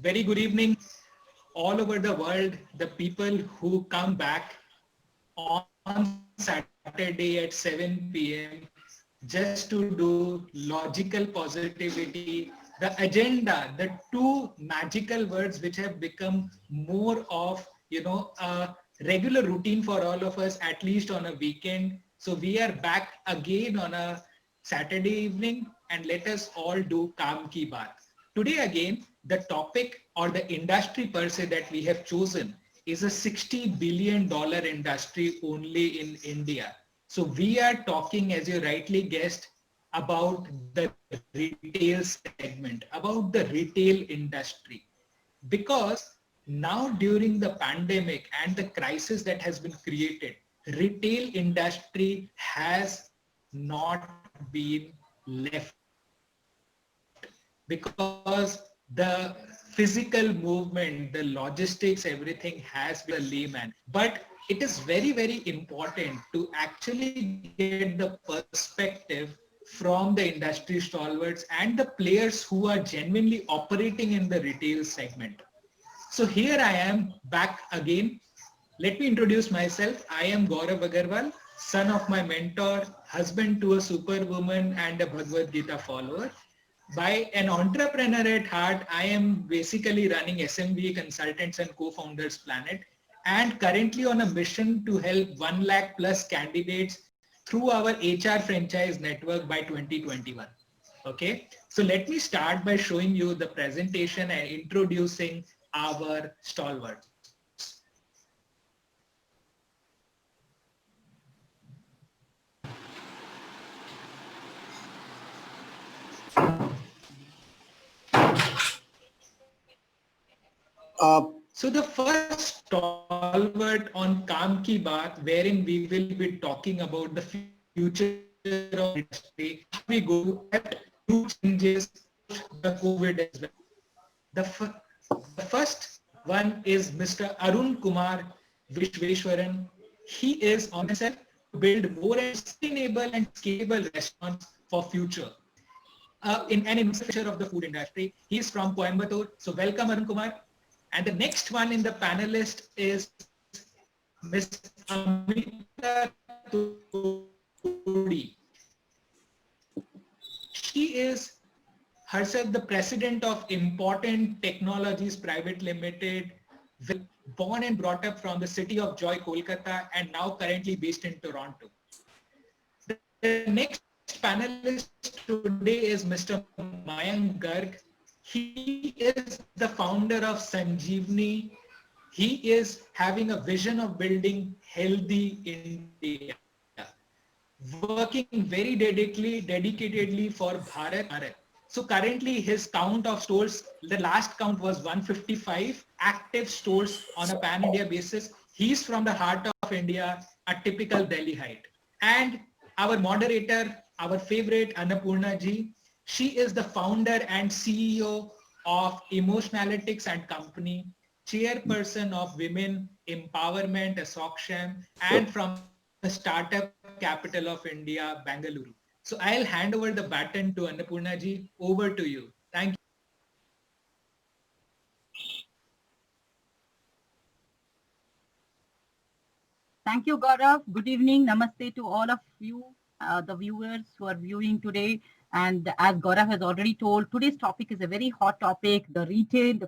Very good evening all over the world, the people who come back on Saturday at 7 p.m. just to do logical positivity, the agenda, the two magical words which have become more of, a regular routine for all of us, at least on a weekend. So we are back again on a Saturday evening and let us all do Kaam Ki Baat. Today again, the topic or the industry per se that we have chosen is a $60 billion industry only in India. So we are talking, as you rightly guessed, about the retail segment, about the retail industry. Because now during the pandemic and the crisis that has been created, retail industry has not been left because the physical movement, the logistics, everything has been the layman. But it is very, very important to actually get the perspective from the industry stalwarts and the players who are genuinely operating in the retail segment. So here I am back again. Let me introduce myself. I am Gaurav Agarwal, son of my mentor, husband to a superwoman and a Bhagavad Gita follower. By an entrepreneur at heart, I am basically running SMB Consultants and Co-Founders Planet and currently on a mission to help 1 lakh plus candidates through our HR franchise network by 2021. Okay, so let me start by showing you the presentation and introducing our stalwarts. So the first stalwart on Kaam Ki Baat, wherein we will be talking about the future of industry, how we going to adapt to new changes post the COVID as well. The, the first one is Mr. Arun Kumar Vishweshwaran. He is on himself to build more and sustainable and scalable restaurants for future. In an infrastructure of the food industry. He is from Coimbatore. So welcome Arun Kumar. And the next one in the panelist is Ms. Amrita Todi. She is herself the president of Important Technologies Private Limited, born and brought up from the city of Joy, Kolkata, and now currently based in Toronto. The next panelist today is Mr. Mayank Garg. He is the founder of Sanjeevani. He is having a vision of building healthy India, working very dedicatedly for Bharat Bharat. So currently his count of stores, the last count was 155 active stores on a pan-India basis. He's from the heart of India, a typical Delhiite. And our moderator, our favorite Annapurna ji, she is the founder and CEO of Emotionalytics and Company, chairperson of Women Empowerment Association, and from the startup capital of India, Bangalore. So I'll hand over the baton to Annapurna ji. Over to you. Thank you. Thank you, Gaurav. Good evening. Namaste to all of you, the viewers who are viewing today. And as Gaurav has already told, today's topic is a very hot topic, the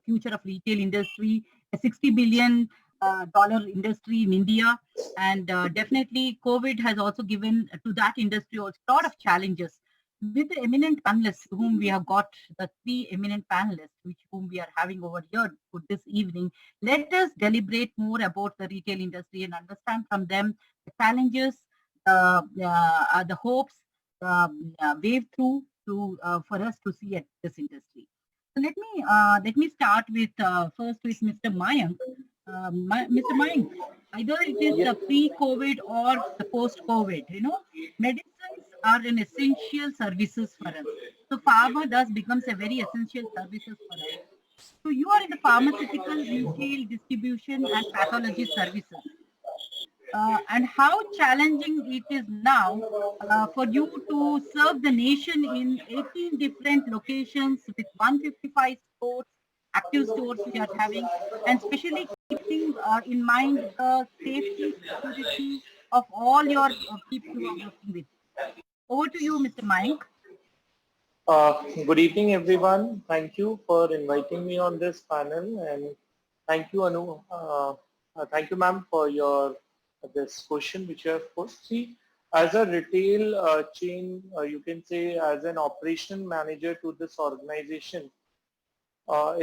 future of retail industry, a $60 billion dollar industry in India. And definitely COVID has also given to that industry also a lot of challenges. With the eminent panelists whom we have got, the three eminent panelists whom we are having over here for this evening, let us deliberate more about the retail industry and understand from them the challenges, the hopes, wave through to for us to see at this industry. So let me start with first with Mr. Mayank. Mr. Mayank, either it is the pre-COVID or the post-COVID, medicines are an essential services for us. So pharma thus becomes a very essential services for us. So you are in the pharmaceutical, retail, distribution, and pathology services. And how challenging it is now for you to serve the nation in 18 different locations with 155 stores active stores we are having, and especially keeping in mind the safety, security of all your people who are working with. Over to you, Mr. Mayank. Good evening, everyone. Thank you for inviting me on this panel, and thank you, Anu. Thank you, ma'am, for your this question which you have posed. See, as a retail chain, you can say as an operation manager to this organization,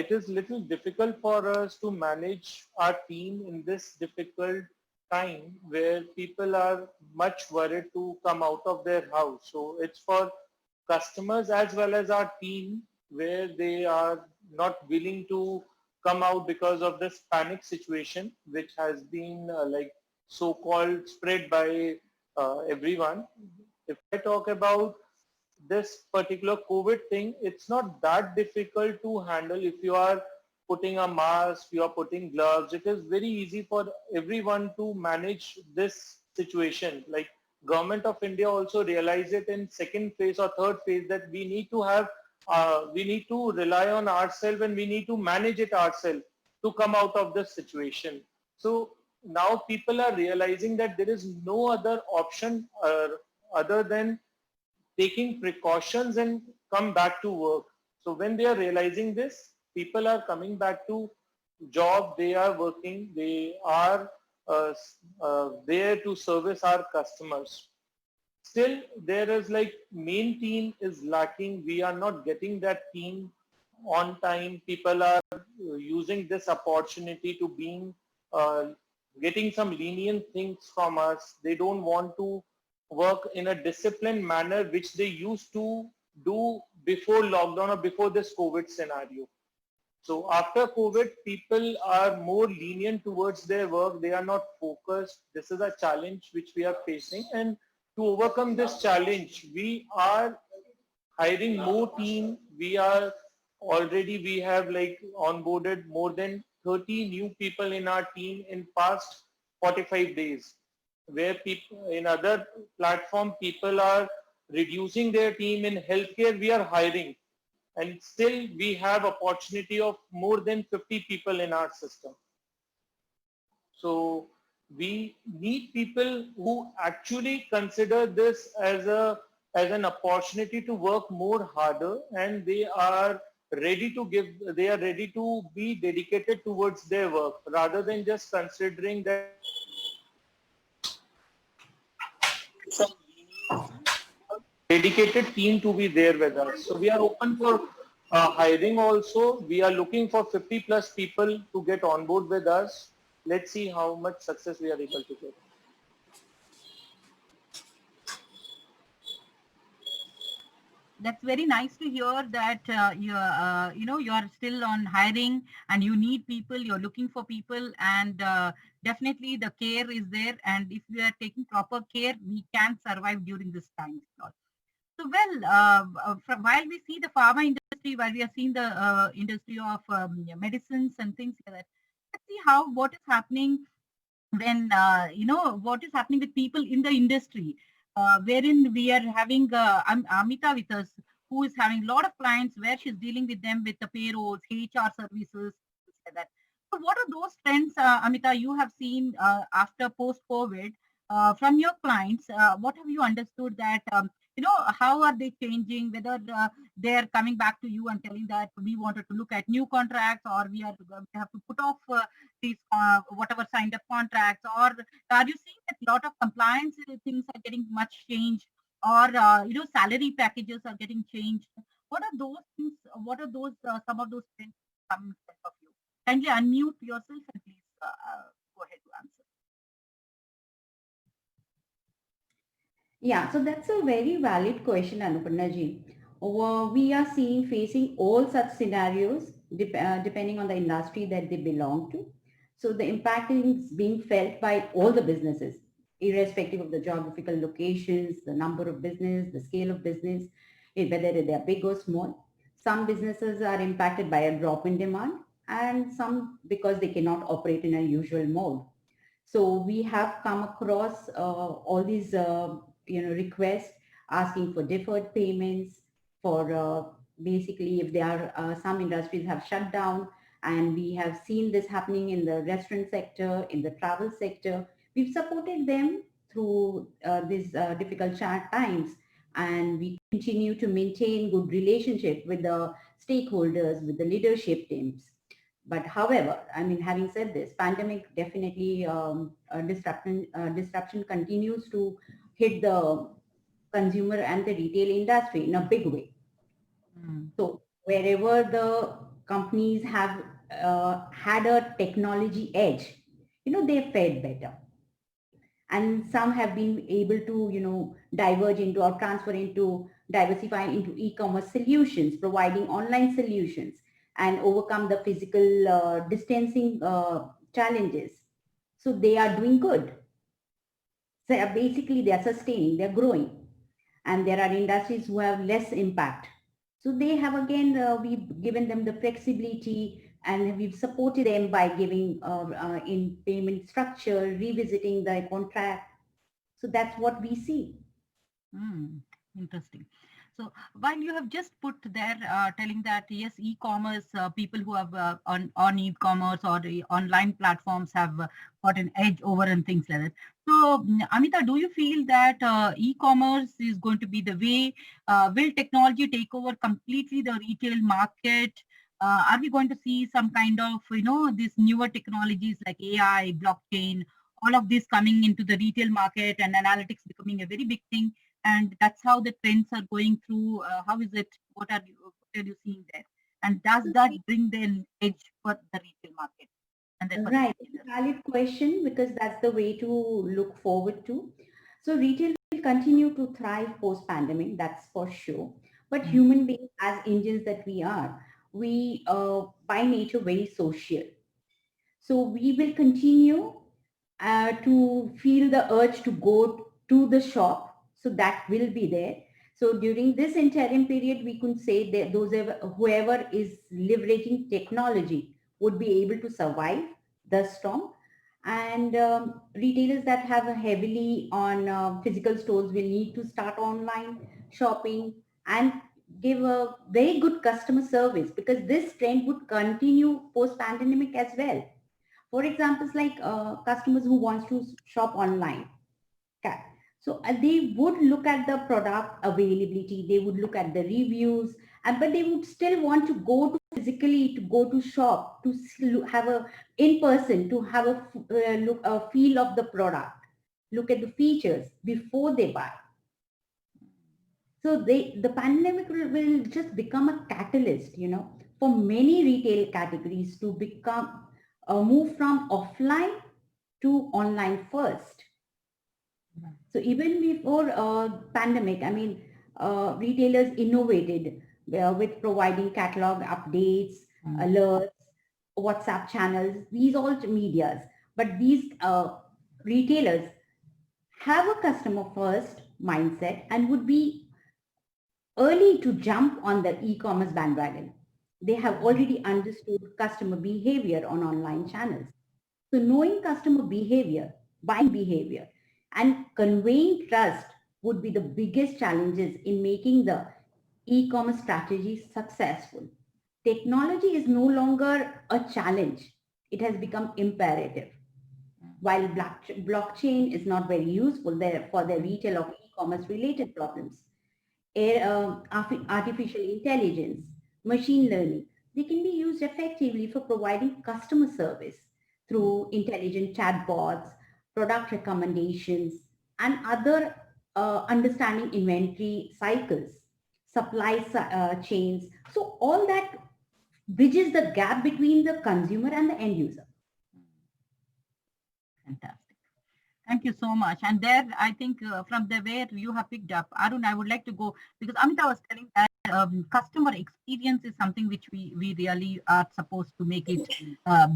it is little difficult for us to manage our team in this difficult time where people are much worried to come out of their house. So it's for customers as well as our team where they are not willing to come out because of this panic situation which has been like so-called spread by everyone. If I talk about this particular COVID thing, it's not that difficult to handle if you are putting a mask, you are putting gloves. It is very easy for everyone to manage this situation. Like Government of India also realized it in second phase or third phase that we need to have, we need to rely on ourselves and we need to manage it ourselves to come out of this situation. So now people are realizing that there is no other option other than taking precautions and come back to work. So when they are realizing this, people are coming back to job, they are working, they are there to service our customers. Still, there is like main team is lacking. We are not getting that team on time. People are using this opportunity to being uh, getting some lenient things from us. They don't want to work in a disciplined manner which they used to do before lockdown or before this COVID scenario. So after COVID, people are more lenient towards their work. They are not focused. This is a challenge which we are facing. And to overcome this challenge, we are hiring more team. We have like onboarded more than 30 new people in our team in past 45 days, where people in other platform, people are reducing their team. In healthcare, we are hiring, and still we have opportunity of more than 50 people in our system. So we need people who actually consider this as an opportunity to work more harder, and they are ready to be dedicated towards their work rather than just considering that dedicated team to be there with us. So we are open for hiring also. We are looking for 50 plus people to get on board with us. Let's see how much success we are able to get. That's very nice to hear that you are still on hiring and you need people, you're looking for people, and definitely the care is there, and if we are taking proper care we can survive during this time. So well, while we see the pharma industry, while we are seeing the industry of medicines and things like that, let's see how what is happening when what is happening with people in the industry, wherein we are having Amita with us, who is having a lot of clients where she's dealing with them with the payrolls, HR services, things like that. So what are those trends, Amita, you have seen after post-COVID from your clients? What have you understood that how are they changing? Whether they are coming back to you and telling that we wanted to look at new contracts, or we have to put off these whatever signed up contracts, or are you seeing that a lot of compliance things are getting much changed, or salary packages are getting changed? What are those things? What are those some of those trends coming in front of you? Kindly unmute yourself and please go ahead to answer. Yeah, so that's a very valid question, Anuparna ji. We are facing all such scenarios depending on the industry that they belong to. So the impact is being felt by all the businesses, irrespective of the geographical locations, the number of business, the scale of business, whether they are big or small. Some businesses are impacted by a drop in demand, and some because they cannot operate in a usual mode. So we have come across all these requests asking for deferred payments for basically if there are some industries have shut down, And we have seen this happening in the restaurant sector, in the travel sector. We've supported them through these difficult times, and we continue to maintain good relationship with the stakeholders, with the leadership teams. But however, I mean, having said this, pandemic definitely disruption continues to hit the consumer and the retail industry in a big way. So wherever the companies have had a technology edge, they fared better. And some have been able to, diverge into or transfer into, diversify into e-commerce solutions, providing online solutions and overcome the physical distancing challenges. So they are doing good. So basically they are sustaining, they're growing. And there are industries who have less impact. So they have, again, we've given them the flexibility, and we've supported them by giving in payment structure, revisiting the contract. So that's what we see. Interesting. So while you have just put there telling that yes, e-commerce, people who have on e-commerce or the online platforms have got an edge over and things like that. So Amita, do you feel that e-commerce is going to be the way? Will technology take over completely the retail market? Are we going to see some kind of, these newer technologies like AI, blockchain, all of this coming into the retail market and analytics becoming a very big thing? And that's how the trends are going through. How is it? What are you seeing there? And does that bring the edge for the retail market? And then Right, valid question, because that's the way to look forward to. So retail will continue to thrive post-pandemic, that's for sure. But human beings, as Indians that we are, we by nature very social. So we will continue to feel the urge to go to the shop. So that will be there. So during this interim period, we could say that whoever is leveraging technology would be able to survive the storm. And retailers that have heavily on physical stores will need to start online shopping and give a very good customer service, because this trend would continue post-pandemic as well. For examples like customers who wants to shop online. Okay. So they would look at the product availability, they would look at the reviews, but they would still want to go to physically, to go to shop, to have a in person, to have a feel of the product, look at the features before they buy. So the pandemic will just become a catalyst, for many retail categories to become move from offline to online first. So even before pandemic, I mean, retailers innovated with providing catalog updates, alerts, WhatsApp channels, these all medias. But these retailers have a customer first mindset and would be early to jump on the e-commerce bandwagon. They have already understood customer behavior on online channels. So knowing customer behavior, buying behavior, and conveying trust would be the biggest challenges in making the e-commerce strategy successful. Technology is no longer a challenge. It has become imperative. While blockchain is not very useful there for the retail of e-commerce related problems, artificial intelligence, machine learning, they can be used effectively for providing customer service through intelligent chatbots, product recommendations, and other understanding inventory cycles, supply chains. So all that bridges the gap between the consumer and the end user. Fantastic. Thank you so much. And there, I think from the where you have picked up, Arun, I would like to go, because Amita was telling that customer experience is something which we really are supposed to make it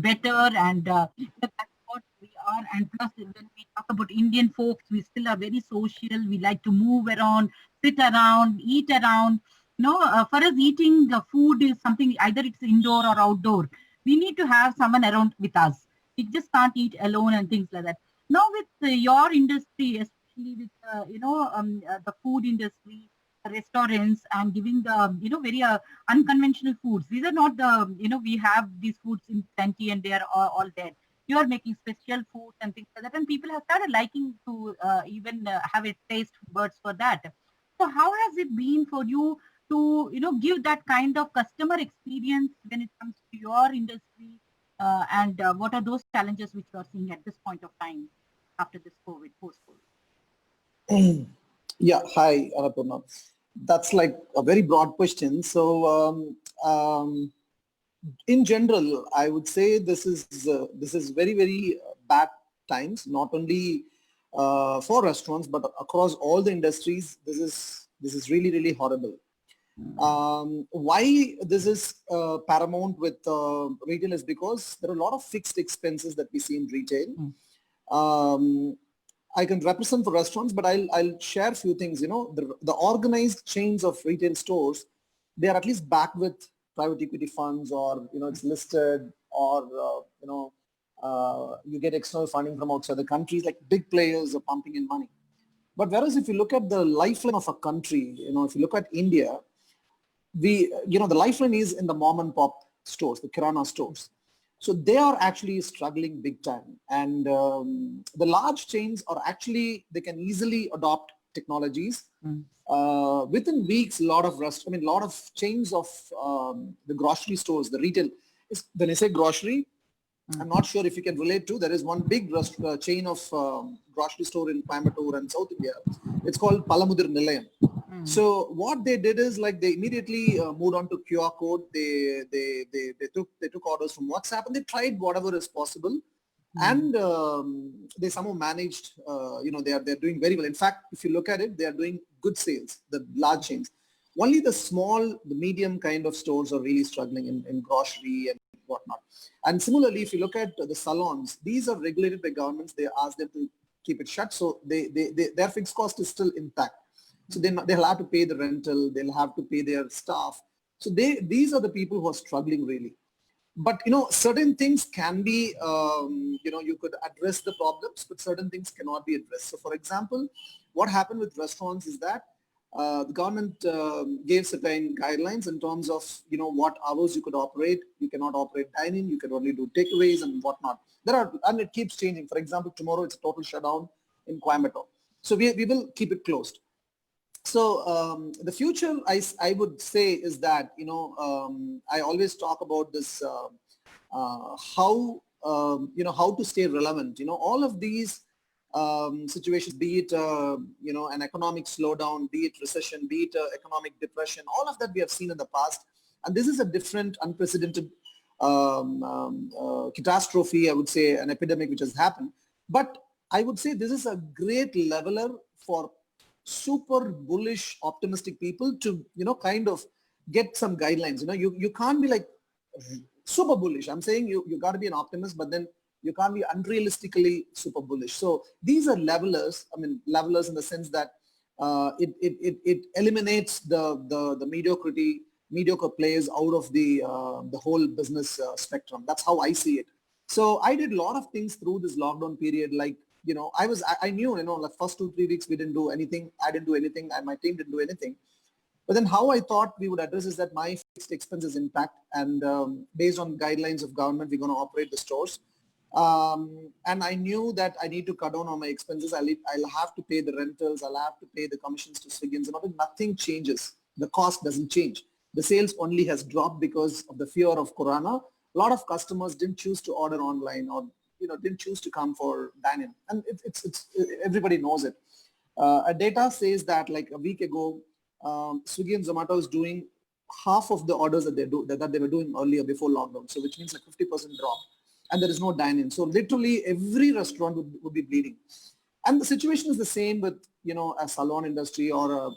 better, and that's what we are. And plus, when we talk about Indian folks, we still are very social. We like to move around, sit around, eat around. For us, eating the food is something, either it's indoor or outdoor. We need to have someone around with us. We just can't eat alone and things like that. Now with your industry, especially with the food industry, restaurants and giving the, very unconventional foods. These are not the, we have these foods in plenty and they are all there. You are making special foods and things like that, and people have started liking to even have a taste buds for that. So how has it been for you to, give that kind of customer experience when it comes to your industry? And what are those challenges which you are seeing at this point of time after this COVID, post-COVID? Yeah, hi, Annapurna. That's like a very broad question. So, in general, I would say this is very, very bad times. Not only for restaurants, but across all the industries. This is really, really horrible. Why this is paramount with retail is because there are a lot of fixed expenses that we see in retail. I can represent for restaurants, but I'll share a few things. The organized chains of retail stores, they are at least backed with private equity funds, or it's listed, or you get external funding from outside the countries. Like big players are pumping in money. But whereas if you look at the lifeline of a country, if you look at India, the lifeline is in the mom and pop stores, the kirana stores. So they are actually struggling big time. And the large chains are actually, they can easily adopt technologies. Within weeks, a lot of chains of the grocery stores, the retail, when I say grocery, I'm not sure if you can relate to, there is one big chain of grocery store in Coimbatore and South India. It's called Palamudir Nilayam. So what they did is like they immediately moved on to QR code. They took orders from WhatsApp and they tried whatever is possible, and they somehow managed. They're doing very well. In fact, if you look at it, they are doing good sales. The large chains, only the small, the medium kind of stores are really struggling in grocery and whatnot. And similarly, if you look at the salons, these are regulated by governments. They ask them to keep it shut, so their fixed cost is still intact. So they'll have to pay the rental, they'll have to pay their staff. So these are the people who are struggling really. But certain things can be, you could address the problems, but certain things cannot be addressed. So for example, what happened with restaurants is that the government gave certain guidelines in terms of, what hours you could operate. You cannot operate dine-in, you can only do takeaways and whatnot. And it keeps changing. For example, tomorrow it's a total shutdown in Coimbatore. So we will keep it closed. So the future, I would say, is that, I always talk about this, how to stay relevant. All of these situations, be it, an economic slowdown, be it recession, be it economic depression, all of that we have seen in the past. And this is a different, unprecedented catastrophe, I would say, an epidemic which has happened. But I would say this is a great leveler for super bullish, optimistic people to, kind of get some guidelines. You can't be like super bullish. I'm saying you got to be an optimist, but then you can't be unrealistically super bullish. So these are levelers. Levelers in the sense that it eliminates the mediocre players out of the whole business spectrum. That's how I see it. So I did a lot of things through this lockdown period, like, I knew, the first 2-3 weeks we didn't do anything. I didn't do anything and my team didn't do anything. But then how I thought we would address is that my fixed expense is intact, and based on guidelines of government, we're going to operate the stores. And I knew that I need to cut down on my expenses. I'll have to pay the rentals. I'll have to pay the commissions to Swiggins. Nothing changes. The cost doesn't change. The sales only has dropped because of the fear of Corona. A lot of customers didn't choose to order online, or didn't choose to come for dine-in, and it's everybody knows it. Data says that like a week ago, Swiggy and Zomato is doing half of the orders that they were doing earlier before lockdown. So which means like 50% drop, and there is no dine-in. So literally every restaurant would be bleeding. And the situation is the same with a salon industry or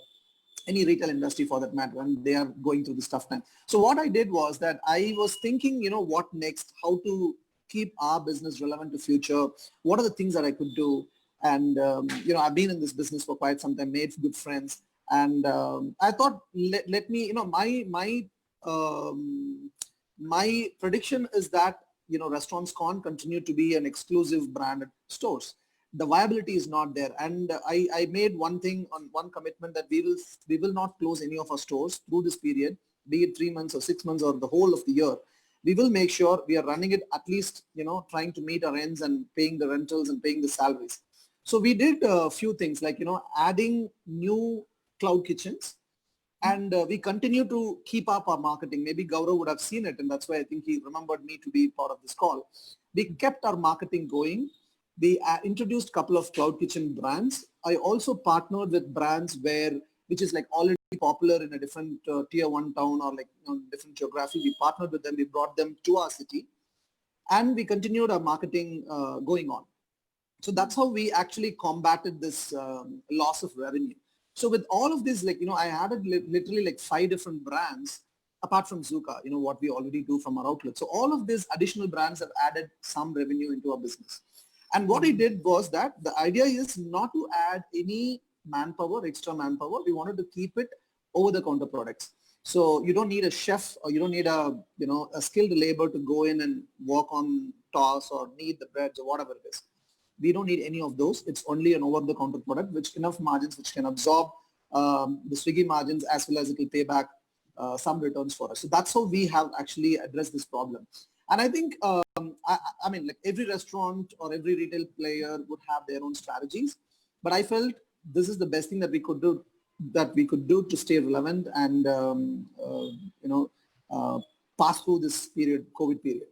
any retail industry for that matter, and they are going through this tough time. So what I did was that I was thinking, what next, how to keep our business relevant to future. What are the things that I could do? And, I've been in this business for quite some time, made good friends. And I thought, let me, my prediction is that, restaurants can't continue to be an exclusive branded stores. the viability is not there. And I made one commitment that we will not close any of our stores through this period, be it 3 months or 6 months or the whole of the year. We will make sure we are running it at least, trying to meet our ends and paying the rentals and paying the salaries. So we did a few things like, adding new cloud kitchens, and we continue to keep up our marketing. Maybe Gaurav would have seen it, and that's why I think he remembered me to be part of this call. We kept our marketing going. We introduced a couple of cloud kitchen brands. I also partnered with brands which is like already popular in a different tier 1 town or like different geography. We partnered with them. We brought them to our city, and we continued our marketing going on. So that's how we actually combated this loss of revenue. So with all of this, I added literally like 5 different brands apart from Zuka, what we already do from our outlet. So all of these additional brands have added some revenue into our business. And what I did was that the idea is not to add any extra manpower. We wanted to keep it over-the-counter products. So you don't need a chef, or you don't need a skilled labor to go in and work on toss or knead the breads or whatever it is. We don't need any of those. It's only an over-the-counter product, which enough margins, which can absorb the Swiggy margins, as well as it will pay back some returns for us. So that's how we have actually addressed this problem. And I think, I mean, like every restaurant or every retail player would have their own strategies, but I felt this is the best thing that we could do to stay relevant and, pass through this period, COVID period.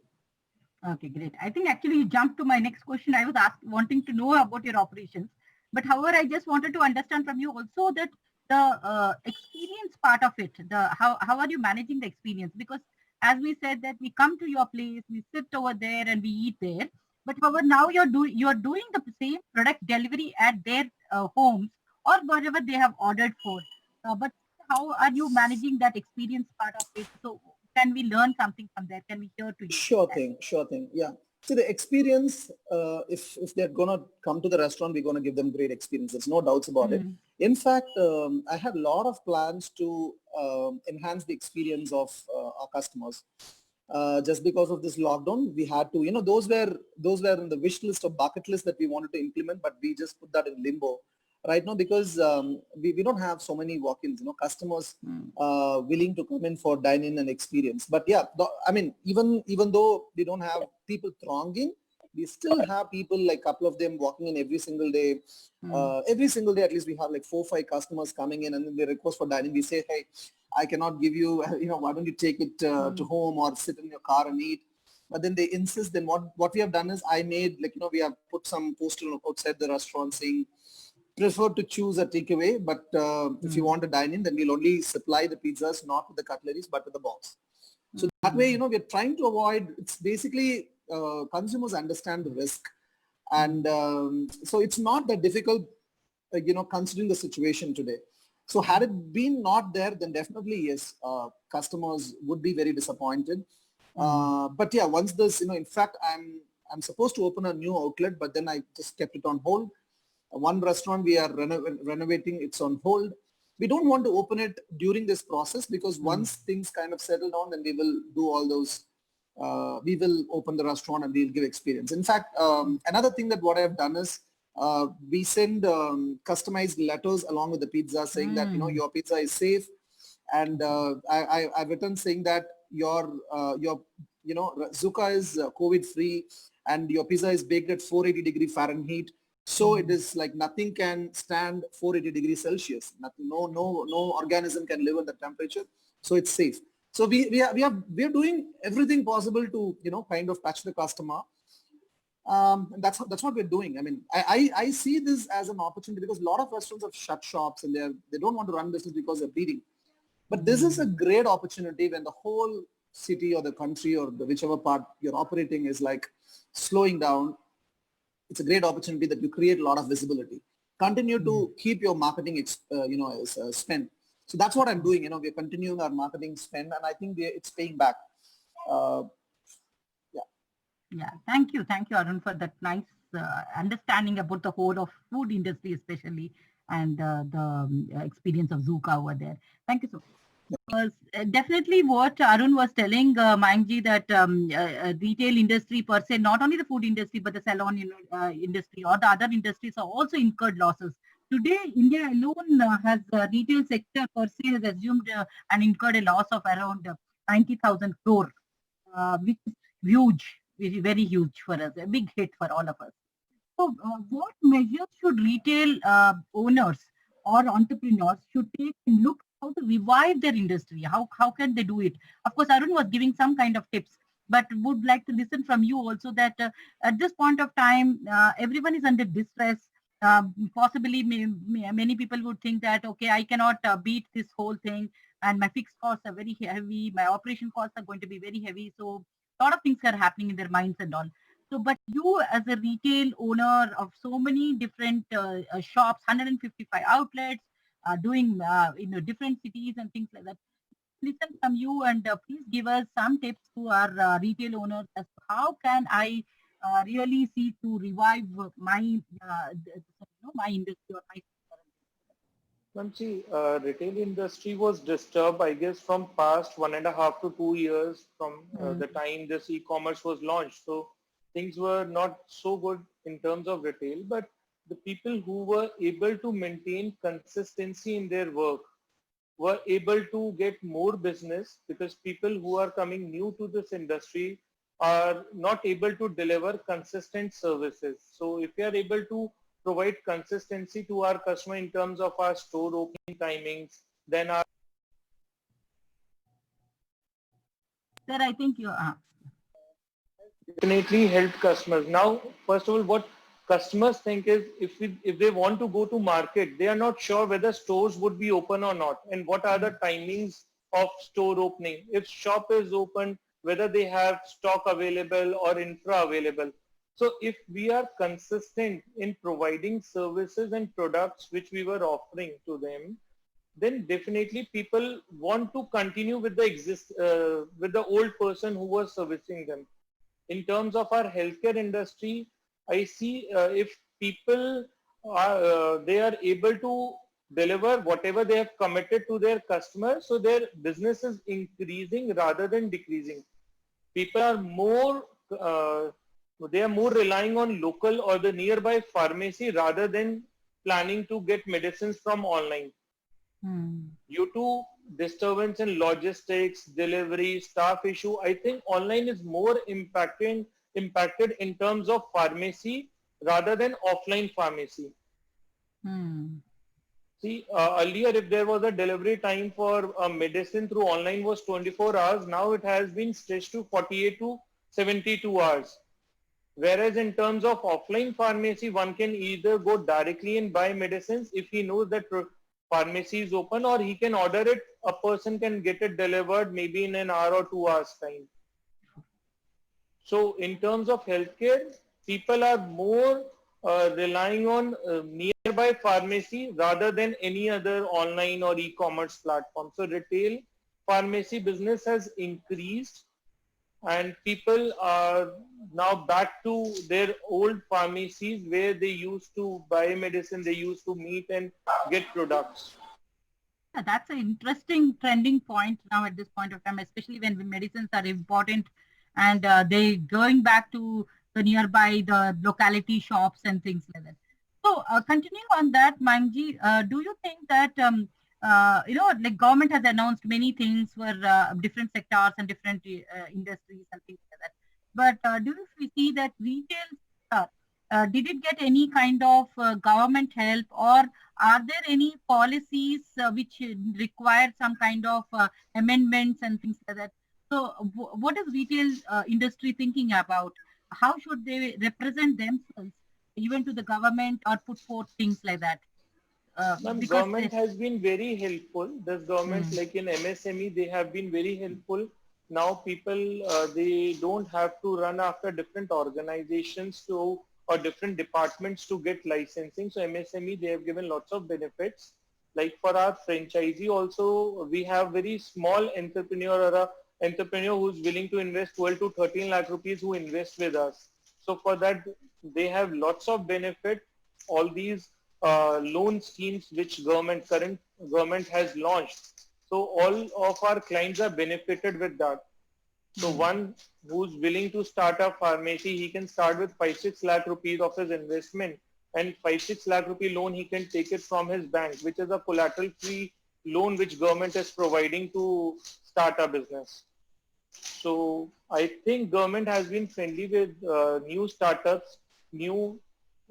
Okay, great. I think actually you jumped to my next question. I was wanting to know about your operations, but however, I just wanted to understand from you also that the experience part of it, how are you managing the experience? Because as we said that we come to your place, we sit over there and we eat there, but however now you're doing the same product delivery at their homes or wherever they have ordered for. But how are you managing that experience part of it? So can we learn something from there? Can we hear to you? Sure thing. Yeah. So the experience, if they're going to come to the restaurant, we're going to give them great experience. There's no doubts about it. In fact, I had a lot of plans to enhance the experience of our customers. Just because of this lockdown, we had to, those were in the wish list or bucket list that we wanted to implement, but we just put that in limbo right now because we don't have so many walk-ins, customers willing to come in for dine-in and experience. But yeah, I mean, even though we don't have people thronging, we still have people, like a couple of them walking in every single day. Every single day, at least we have like 4 or 5 customers coming in and then they request for dining. We say, hey, I cannot give you, why don't you take it to home or sit in your car and eat? But then they insist. Then what we have done is I made we have put some poster outside the restaurant saying, prefer to choose a takeaway, but if you want to dine in, then we'll only supply the pizzas, not with the cutleries, but with the box. So that way, we're trying to avoid, it's basically consumers understand the risk. And so it's not that difficult, considering the situation today. So had it been not there, then definitely, yes, customers would be very disappointed. But yeah, once this, in fact, I'm supposed to open a new outlet, but then I just kept it on hold. One restaurant we are renovating, it's on hold. We don't want to open it during this process because once things kind of settle down, then we will do all those. We will open the restaurant and we'll give experience. In fact, another thing that what I have done is we send customized letters along with the pizza saying that, your pizza is safe. And I've written saying that your Zuka is COVID free and your pizza is baked at 480°F. So it is like nothing can stand 480°C. Nothing, no organism can live at that temperature. So it's safe. So we are doing everything possible to kind of touch the customer. And that's what we're doing. I mean, I see this as an opportunity because a lot of restaurants have shut shops and they don't want to run business because they're bleeding. But this is a great opportunity when the whole city or the country or whichever part you're operating is like slowing down. It's a great opportunity that you create a lot of visibility. Continue to keep your marketing, spend. So that's what I'm doing. We're continuing our marketing spend, and I think it's paying back. Yeah. Thank you, Arun, for that nice understanding about the whole of food industry, especially, and the experience of Zuka over there. Thank you so much. Definitely what Arun was telling, Mayankji, that retail industry per se, not only the food industry, but the salon industry or the other industries are also incurred losses. Today, India alone has retail sector per se has assumed and incurred a loss of around 90,000 crore, which is huge, very, very huge for us, a big hit for all of us. So, what measures should retail owners or entrepreneurs should take and look how to revive their industry? How can they do it? Of course, Arun was giving some kind of tips, but would like to listen from you also that at this point of time, everyone is under distress. Possibly, many people would think that okay, I cannot beat this whole thing, and my fixed costs are very heavy. My operation costs are going to be very heavy. So, a lot of things are happening in their minds and all. So, but you as a retail owner of so many different shops, 155 outlets, doing different cities and things like that. Listen from you and please give us some tips to our retail owners as to how can I really see to revive my industry or my sector. Ma'am, see, retail industry was disturbed, I guess, from past 1.5 to 2 years from the time this e-commerce was launched. So things were not so good in terms of retail, but the people who were able to maintain consistency in their work were able to get more business because people who are coming new to this industry are not able to deliver consistent services. So if we are able to provide consistency to our customer in terms of our store opening timings, then our Sir, I think you definitely help customers. Now, first of all, what customers think is if they want to go to market, they are not sure whether stores would be open or not and what are the timings of store opening. If shop is open, whether they have stock available or infra available. So if we are consistent in providing services and products which we were offering to them, then definitely people want to continue with with the old person who was servicing them. In terms of our healthcare industry, I see if people they are able to deliver whatever they have committed to their customers, so their business is increasing rather than decreasing. People are more they are more relying on local or the nearby pharmacy rather than planning to get medicines from online. Due to disturbance in logistics, delivery, staff issue, I think online is more impacted in terms of pharmacy rather than offline pharmacy. See, earlier if there was a delivery time for a medicine through online was 24 hours, now it has been stretched to 48 to 72 hours. Whereas in terms of offline pharmacy, one can either go directly and buy medicines if he knows that pharmacy is open, or he can order it. A person can get it delivered maybe in an hour or 2 hours time. So in terms of healthcare, people are more relying on nearby pharmacy rather than any other online or e-commerce platform. So retail pharmacy business has increased and people are now back to their old pharmacies where they used to buy medicine, they used to meet and get products. Yeah, that's an interesting trending point now at this point of time, especially when medicines are important and they going back to the nearby the locality shops and things like that. So continuing on that, Mayankji, do you think that like government has announced many things for different sectors and different industries and things like that. But do you see that retail sector, did it get any kind of government help, or are there any policies which require some kind of amendments and things like that? So what is retail industry thinking about? How should they represent themselves even to the government or put forth things like that? Because government has been very helpful. This government, like in MSME, they have been very helpful. Now people, they don't have to run after different organizations or different departments to get licensing. So MSME, they have given lots of benefits. Like for our franchisee also, we have very small entrepreneur or a entrepreneur who's willing to invest 12 to 13 lakh rupees who invest with us. So for that, they have lots of benefit. All these loan schemes which current government has launched. So all of our clients are benefited with that. So one who's willing to start a pharmacy, he can start with 5-6 lakh rupees of his investment, and 5-6 lakh rupee loan he can take it from his bank, which is a collateral free loan which government is providing to start a business. So I think government has been friendly with new startups, new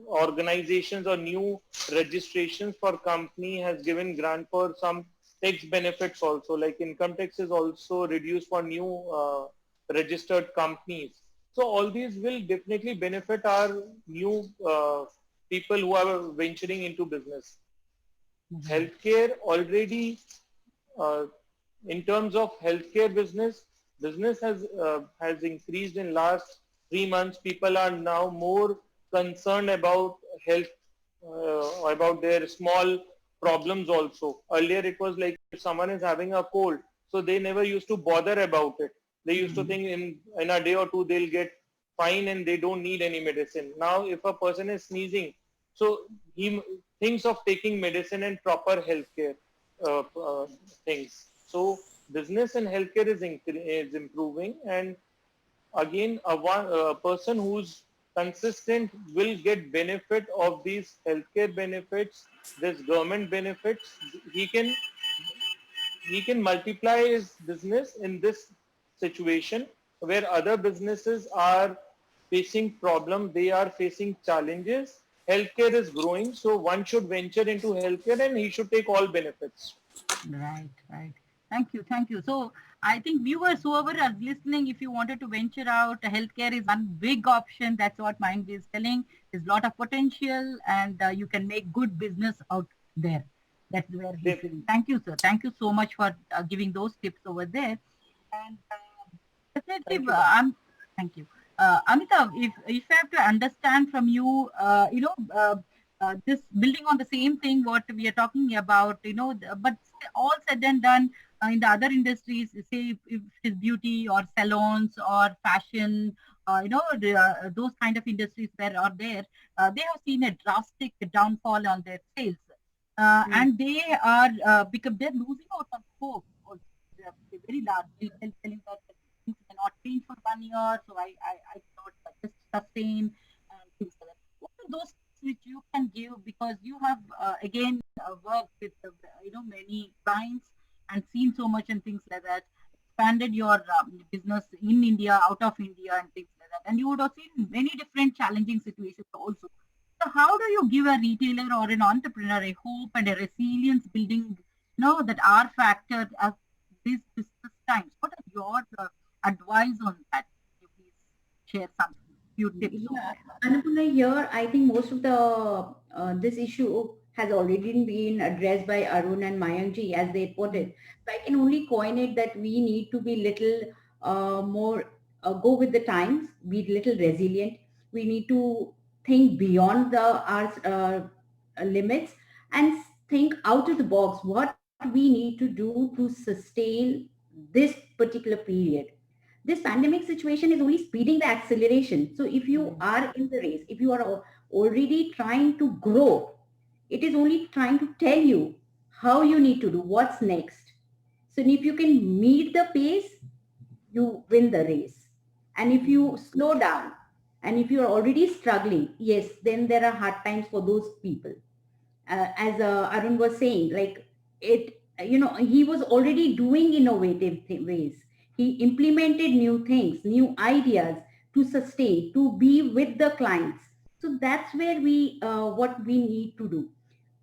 organizations or new registrations for company, has given grant for some tax benefits also, like income tax is also reduced for new registered companies. So all these will definitely benefit our new people who are venturing into business. Healthcare already, uh, in terms of healthcare business, business has increased in last 3 months. People are now more concerned about health, about their small problems also. Earlier it was like if someone is having a cold, so they never used to bother about it. They used to think in a day or two they'll get fine and they don't need any medicine. Now if a person is sneezing, so he thinks of taking medicine and proper healthcare things. So business and healthcare is improving, and again a person who's consistent will get benefit of these healthcare benefits, this government benefits. He can multiply his business in this situation where other businesses are facing problem, they are facing challenges. Healthcare is growing, so one should venture into healthcare and he should take all benefits. Right, right. Thank you, thank you. So I think viewers, whoever are listening, if you wanted to venture out, healthcare is one big option. That's what Mind is telling. There's a lot of potential, and you can make good business out there. That's where he's Yes. saying. Thank you, sir. Thank you so much for giving those tips over there. And definitely, Thank you, ma'am. thank you. Amitav, if I have to understand from you, this building on the same thing what we are talking about, but all said and done in the other industries, say if it is beauty or salons or fashion, those kind of industries where are there, they have seen a drastic downfall on their sales, and they are because they're losing out on hope. They're very largely telling that things cannot change for 1 year, so I cannot just sustain and things like that. What are those tips which you can give, because you have again worked with many clients and seen so much and things like that, expanded your business in India, out of India and things like that, and you would have seen many different challenging situations also. So how do you give a retailer or an entrepreneur a hope and a resilience building, that R factor as these business times? What are your advice on that? Can you please share some few tips over Yeah, there? Annapurna, here I think most of the this issue has already been addressed by Arun and Mayankji as they put it. So I can only coin it that we need to be little more go with the times, be little resilient. We need to think beyond our limits and think out of the box. What we need to do to sustain this particular period. This pandemic situation is only speeding the acceleration. So if you are in the race, if you are already trying to grow, it is only trying to tell you how you need to do, what's next. So if you can meet the pace, you win the race. And if you slow down and if you are already struggling, yes, then there are hard times for those people. As Arun was saying, like he was already doing innovative ways. He implemented new things, new ideas to sustain, to be with the clients. So that's where what we need to do.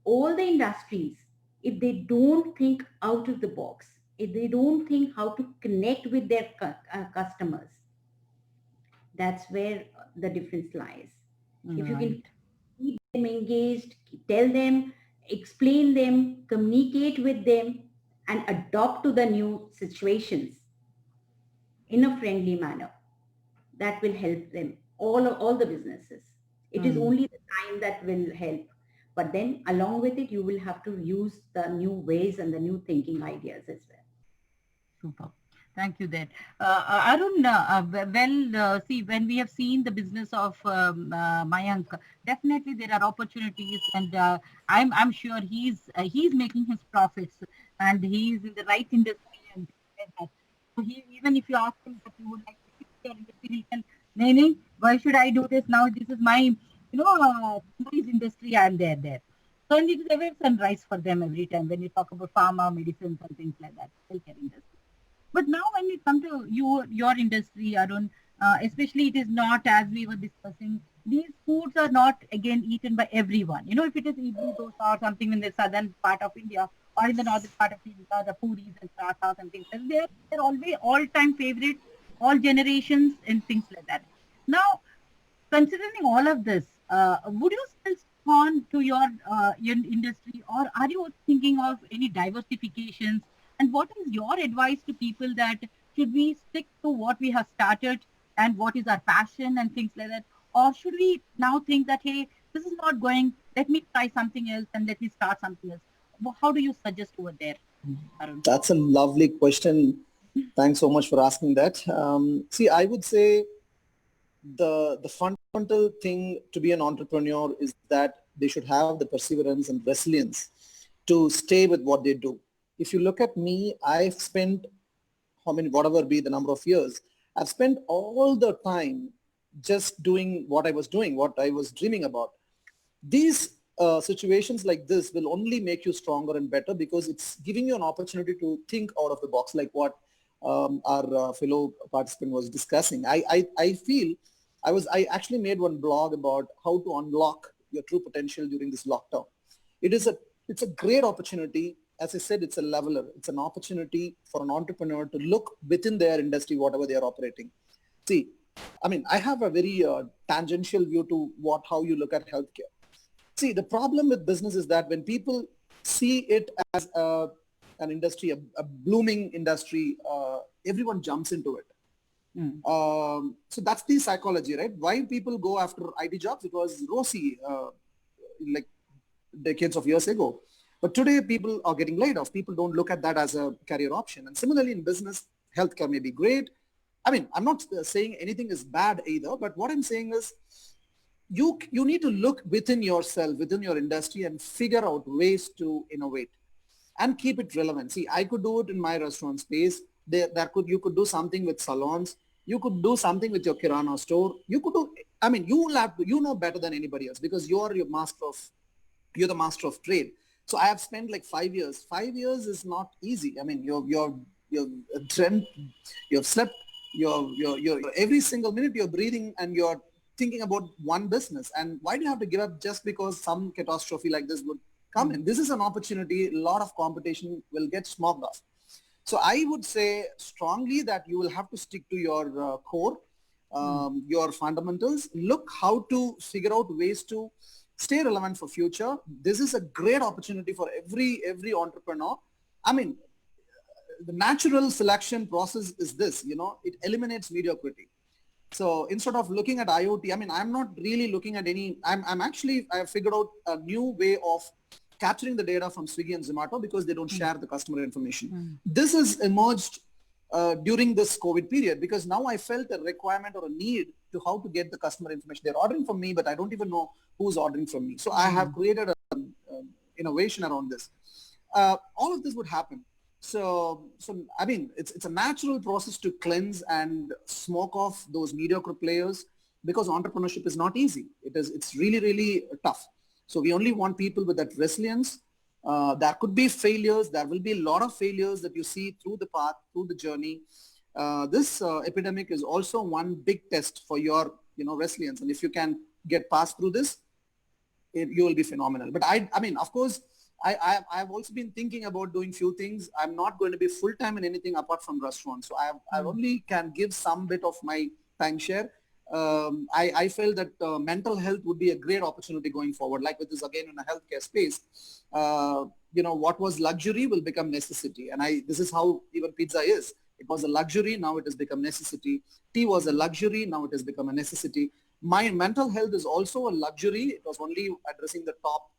All the industries, if they don't think out of the box, if they don't think how to connect with their customers, that's where the difference lies. If you can Right. keep them engaged, tell them, explain them, communicate with them, and adopt to the new situations in a friendly manner. That will help them, all the businesses. It is Mm. only the time that will help. But then along with it, you will have to use the new ways and the new thinking ideas as well. Super. Thank you there. Arun, see, when we have seen the business of Mayank, definitely there are opportunities, and I'm sure he's making his profits. and he is in the right industry and things like that. So he, even if you ask him that you would like to fix your industry, he can, nay, nay, why should I do this now? This is my, somebody's industry. I'm there. So and it is ever sunrise for them every time when you talk about pharma, medicines, and things like that, healthcare industry. But now when we come to your industry, Arun, especially it is not, as we were discussing, these foods are not again eaten by everyone. You know, if it is idli dosa or something in the southern part of India or in the northern part of India, the puris and parathas and things like that, they're always all-time favorites, all generations and things like that. Now, considering all of this, would you still stick on to your industry, or are you thinking of any diversifications? And what is your advice to people that should we stick to what we have started and what is our passion and things like that, or should we now think that hey, this is not going, let me try something else and let me start something else? How do you suggest over there, Arun? That's a lovely question. Thanks so much for asking that. See, I would say the fundamental thing to be an entrepreneur is that they should have the perseverance and resilience to stay with what they do. If you look at me, I've spent, I mean, whatever be the number of years, I've spent all the time just doing what I was doing, what I was dreaming about. These situations like this will only make you stronger and better because it's giving you an opportunity to think out of the box, like what our fellow participant was discussing. I feel I actually made one blog about how to unlock your true potential during this lockdown. It's a great opportunity. As I said, it's a leveler. It's an opportunity for an entrepreneur to look within their industry, whatever they are operating. See, I mean, I have a very tangential view to how you look at healthcare. See, the problem with business is that when people see it as an industry, a blooming industry, everyone jumps into it. So that's the psychology, right? Why people go after IT jobs? Because Rossi, like decades of years ago. But today people are getting laid off. People don't look at that as a career option. And similarly in business, healthcare may be great. I mean, I'm not saying anything is bad either, but what I'm saying is you need to look within yourself, within your industry and figure out ways to innovate and keep it relevant. See, I could do it in my restaurant space. You could do something with salons. You could do something with your kirana store. You could do, I mean, you know better than anybody else because you're the master of trade. So I have spent like 5 years. 5 years is not easy. I mean, you're dreamt, you've slept, you're every single minute you're breathing and you're thinking about one business. And why do you have to give up just because some catastrophe like this would come in? This is an opportunity. A lot of competition will get smogged off. So I would say strongly that you will have to stick to your core, your fundamentals. Look how to figure out ways to stay relevant for future. This is a great opportunity for every entrepreneur. I mean, the natural selection process is this, it eliminates mediocrity. So instead of looking at IoT, I mean, I'm not really looking at I have figured out a new way of capturing the data from Swiggy and Zomato because they don't share the customer information. This has emerged during this COVID period because now I felt a requirement or a need to how to get the customer information. They're ordering from me, but I don't even know who's ordering from me. So I have created an innovation around this. All of this would happen. So I mean, it's a natural process to cleanse and smoke off those mediocre players because entrepreneurship is not easy. It's really, really tough. So we only want people with that resilience. There could be failures. There will be a lot of failures that you see through the path, through the journey. This epidemic is also one big test for your, resilience. And if you can get past through this, you will be phenomenal. But I mean, of course, I've also been thinking about doing few things. I'm not going to be full-time in anything apart from restaurants. So I only can give some bit of my time share. I feel that mental health would be a great opportunity going forward, like with this again in a healthcare space. What was luxury will become necessity. And this is how even pizza is. It was a luxury, now it has become necessity. Tea was a luxury, now it has become a necessity. My mental health is also a luxury. It was only addressing the top,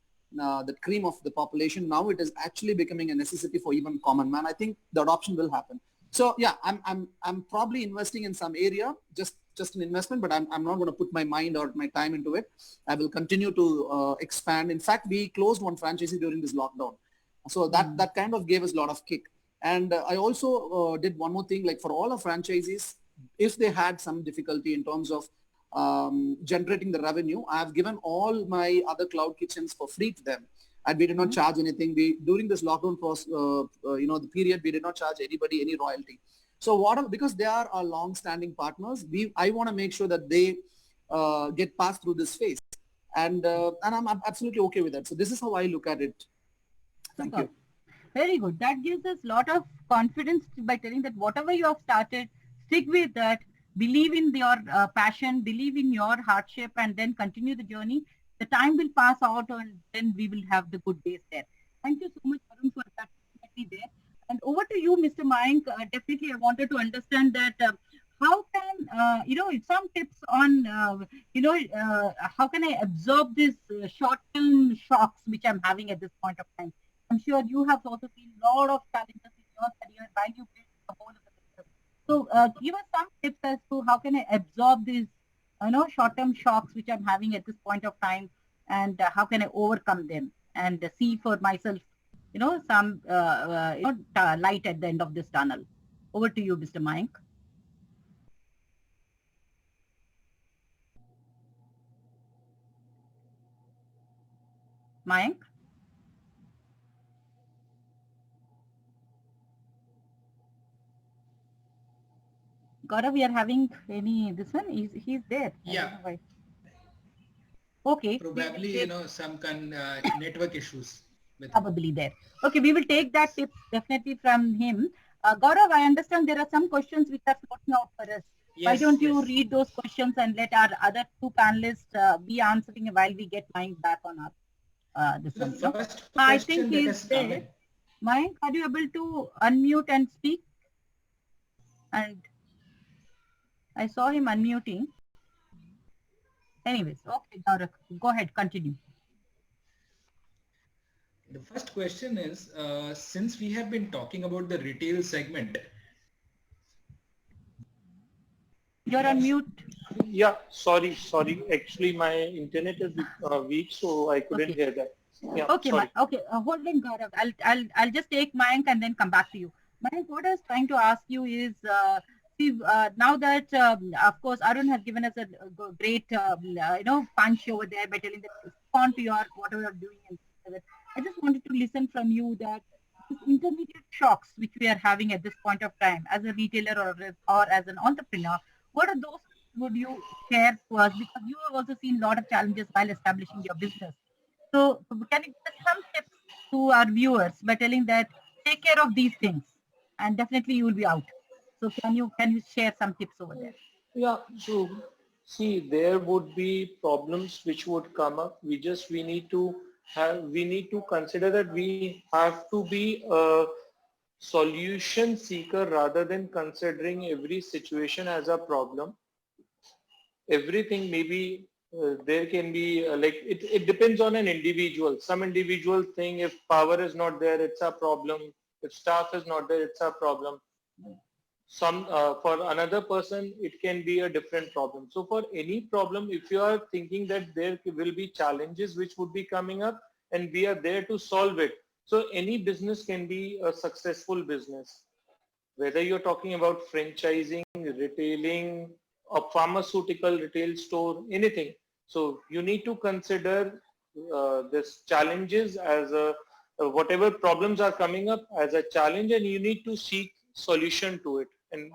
the cream of the population. Now it is actually becoming a necessity for even common man. I think the adoption will happen. So yeah, I'm probably investing in some area, just an investment, but I'm not going to put my mind or my time into it. I will continue to expand. In fact, we closed one franchisee during this lockdown. So that kind of gave us a lot of kick. And I also did one more thing, like for all our franchisees, if they had some difficulty in terms of generating the revenue, I have given all my other cloud kitchens for free to them. And we did not charge anything. During this lockdown the period, we did not charge anybody any royalty. So because they are our long-standing partners, I want to make sure that they get passed through this phase. And I'm absolutely okay with that. So this is how I look at it. Thank you. Very good. That gives us a lot of confidence by telling that whatever you have started, stick with that, believe in your passion, believe in your hardship, and then continue the journey. The time will pass out and then we will have the good days there. Thank you so much, Arun, for that there. And over to you, Mr. Mayank. Definitely, I wanted to understand that how can, some tips on, how can I absorb this short-term shocks which I'm having at this point of time? I'm sure you have also seen a lot of challenges in your career while you build the whole of the system. So give us some tips as to how can I absorb these, short-term shocks which I'm having at this point of time, and how can I overcome them and see for myself, some light at the end of this tunnel. Over to you, Mr. Mayank. Mayank? Gaurav, we are having this one? He's there. Yeah. Okay. Probably, some network issues. Probably there. Okay, we will take that tip definitely from him. Gaurav, I understand there are some questions which are floating out for us. Yes, why don't you read those questions and let our other two panelists be answering while we get Mayank back on our this one. I think he's there. Mayank, are you able to unmute and speak? And I saw him unmuting. Anyways, okay, Gaurav, go ahead, continue. The first question is, since we have been talking about the retail segment. You're on mute. Yeah, sorry. Actually, my internet is weak, so I couldn't hear that. Yeah, okay, hold on, Gaurav. I'll just take Mayank and then come back to you. Mayank, what I was trying to ask you is, now that, of course, Arun has given us a great, punch over there by telling that respond to your whatever you're doing. And I just wanted to listen from you that these intermediate shocks which we are having at this point of time as a retailer or as an entrepreneur, what are those would you share to us? Because you have also seen a lot of challenges while establishing your business. So can you give some tips to our viewers by telling that take care of these things and definitely you will be out. So can you share some tips over there? Yeah, so see, there would be problems which would come up. We need to consider that we have to be a solution seeker rather than considering every situation as a problem. Everything maybe there can be it depends on an individual. Some individual think if power is not there, it's a problem. If staff is not there, it's a problem. For another person, it can be a different problem. So for any problem, if you are thinking that there will be challenges which would be coming up and we are there to solve it. So any business can be a successful business. Whether you're talking about franchising, retailing, a pharmaceutical retail store, anything. So you need to consider this challenges as whatever problems are coming up as a challenge, and you need to seek solution to it. And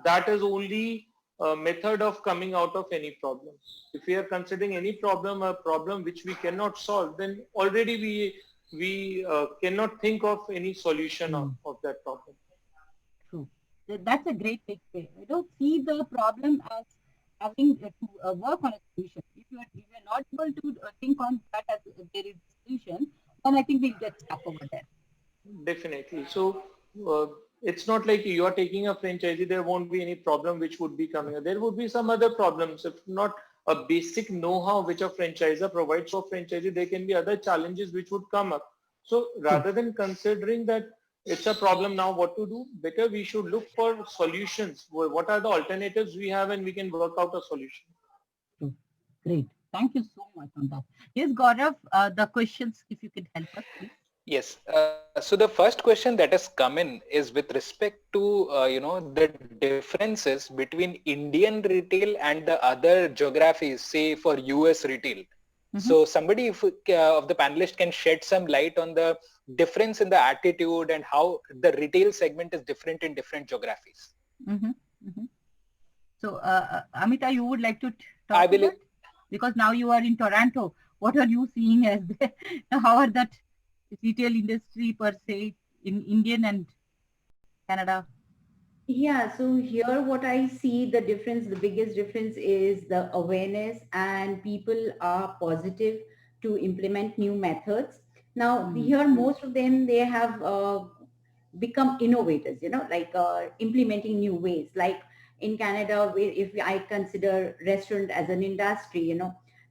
that is only a method of coming out of any problem. If we are considering any problem a problem which we cannot solve, then already we cannot think of any solution of that problem. True. That's a great takeaway. I don't see the problem as having to work on a solution. If you are not able to think on that as there is a solution, then I think we'll get stuck over there. Definitely. So it's not like you are taking a franchisee, there won't be any problem which would be coming. There would be some other problems. If not a basic know-how which a franchisor provides for franchisee, there can be other challenges which would come up. So rather than considering that it's a problem now, what to do, better we should look for solutions. What are the alternatives we have, and we can work out a solution. Great. Thank you so much on that. Yes, Gaurav, the questions, if you could help us, please. Yes. So the first question that has come in is with respect to the differences between Indian retail and the other geographies, say for US retail. So somebody of the panelists can shed some light on the difference in the attitude and how the retail segment is different in different geographies. So Amita, you would like to I talk believe about? Because now you are in Toronto. What are you seeing as how are that retail industry per se in Indian and Canada? Yeah, so here what I see the difference, the biggest difference is the awareness and people are positive to implement new methods. Now here most of them, they have become innovators, like implementing new ways. Like in Canada, if I consider restaurant as an industry,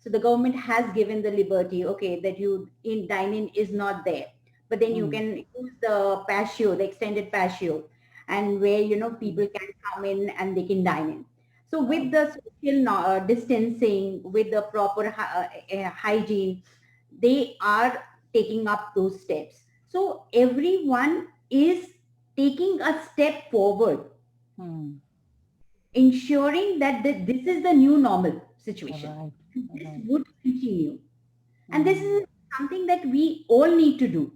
so the government has given the liberty, okay, that you in dining is not there, but then you can use the patio, the extended patio, and where people can come in and they can dine in. So with the social distancing, with the proper hygiene, they are taking up those steps. So everyone is taking a step forward, ensuring that this is the new normal situation. This would continue. And this is something that we all need to do.